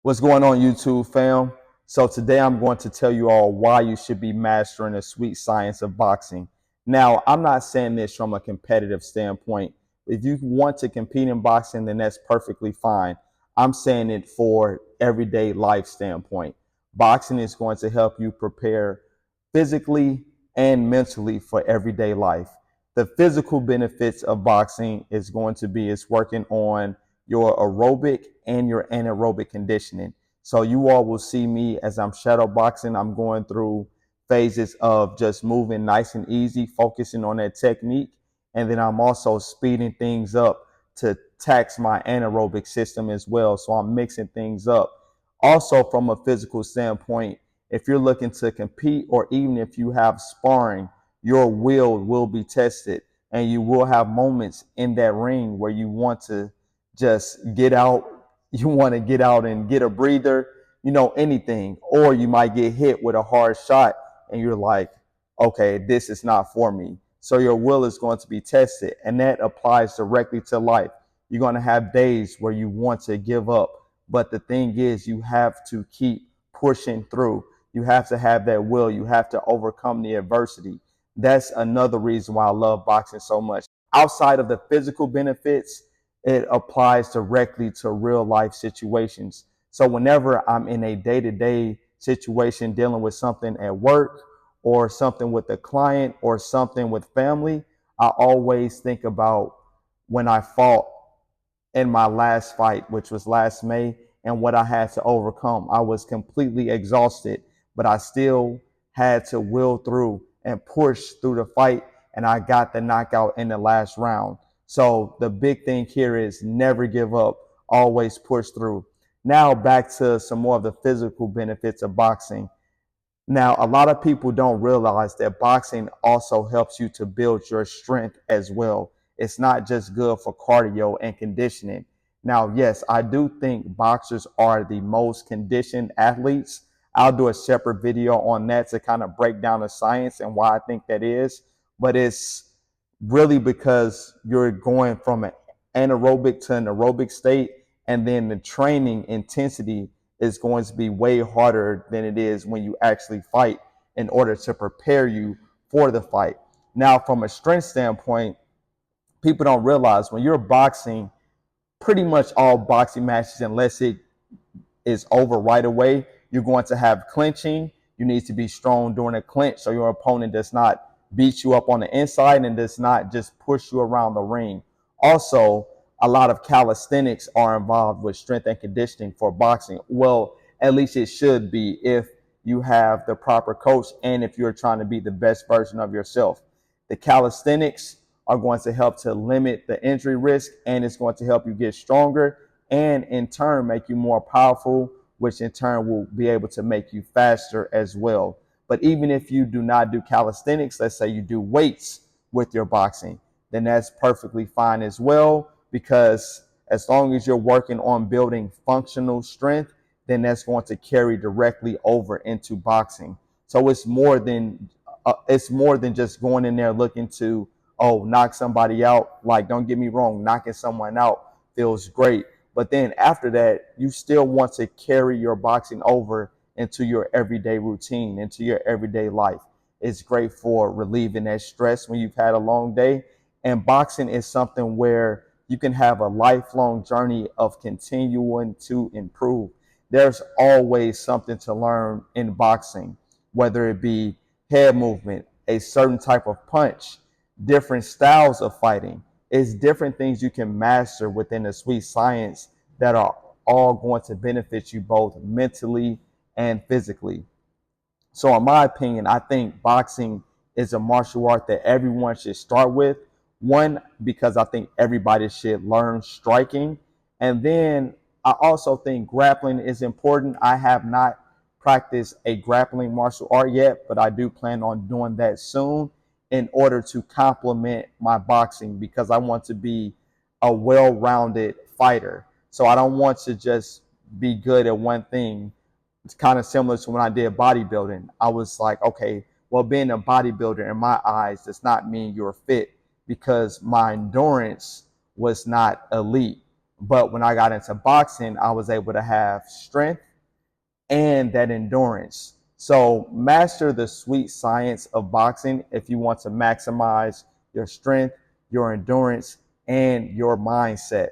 What's going on, YouTube fam? So today I'm going to tell you all why you should be mastering the sweet science of boxing. Now, I'm not saying this from a competitive standpoint. If you want to compete in boxing, then that's perfectly fine. I'm saying it for everyday life standpoint. Boxing is going to help you prepare physically and mentally for everyday life. The physical benefits of boxing is going to be it's working on your aerobic and your anaerobic conditioning. So you all will see me as I'm shadow boxing. I'm going through phases of just moving nice and easy, focusing on that technique. And then I'm also speeding things up to tax my anaerobic system as well. So I'm mixing things up. Also, from a physical standpoint, if you're looking to compete or even if you have sparring, your will be tested and you will have moments in that ring where you want to just get out. You want to get out and get a breather, anything. Or you might get hit with a hard shot and you're like, okay, this is not for me. So your will is going to be tested. And that applies directly to life. You're going to have days where you want to give up. But the thing is, you have to keep pushing through. You have to have that will. You have to overcome the adversity. That's another reason why I love boxing so much. Outside of the physical benefits, it applies directly to real life situations. So whenever I'm in a day-to-day situation dealing with something at work or something with a client or something with family, I always think about when I fought in my last fight, which was last May, and what I had to overcome. I was completely exhausted, but I still had to will through and push through the fight, and I got the knockout in the last round. So the big thing here is never give up, always push through. Now back to some more of the physical benefits of boxing. Now, a lot of people don't realize that boxing also helps you to build your strength as well. It's not just good for cardio and conditioning. Now, yes, I do think boxers are the most conditioned athletes. I'll do a separate video on that to kind of break down the science and why I think that is. But it's really because you're going from an anaerobic to an aerobic state, and then the training intensity is going to be way harder than it is when you actually fight in order to prepare you for the fight. Now, from a strength standpoint, people don't realize when you're boxing, pretty much all boxing matches, unless it is over right away, you're going to have clinching. You need to be strong during a clinch so your opponent does not beat you up on the inside and does not just push you around the ring. Also, a lot of calisthenics are involved with strength and conditioning for boxing. Well, at least it should be if you have the proper coach and if you're trying to be the best version of yourself. The calisthenics are going to help to limit the injury risk, and it's going to help you get stronger and in turn make you more powerful, which in turn will be able to make you faster as well. But even if you do not do calisthenics, let's say you do weights with your boxing, then that's perfectly fine as well, because as long as you're working on building functional strength, then that's going to carry directly over into boxing. So it's more than just going in there looking to knock somebody out. Like, don't get me wrong, knocking someone out feels great, but then after that, you still want to carry your boxing over into your everyday routine, into your everyday life. It's great for relieving that stress when you've had a long day. And boxing is something where you can have a lifelong journey of continuing to improve. There's always something to learn in boxing, whether it be head movement, a certain type of punch, different styles of fighting. It's different things you can master within the sweet science that are all going to benefit you both mentally and physically. So, in my opinion, I think boxing is a martial art that everyone should start with. One, because I think everybody should learn striking. And then I also think grappling is important. I have not practiced a grappling martial art yet, but I do plan on doing that soon in order to complement my boxing, because I want to be a well-rounded fighter. So I don't want to just be good at one thing. It's kind of similar to when I did bodybuilding. I was like, okay, well, being a bodybuilder in my eyes does not mean you're fit, because my endurance was not elite. But when I got into boxing, I was able to have strength and that endurance. So master the sweet science of boxing if you want to maximize your strength, your endurance, and your mindset.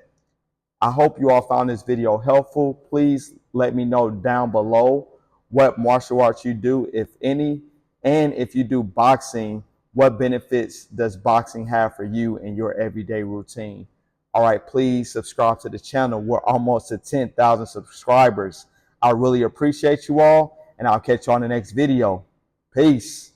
I hope you all found this video helpful. Please let me know down below what martial arts you do, if any, and if you do boxing, what benefits does boxing have for you in your everyday routine? All right, please subscribe to the channel. We're almost to 10,000 subscribers. I really appreciate you all, and I'll catch you on the next video. Peace.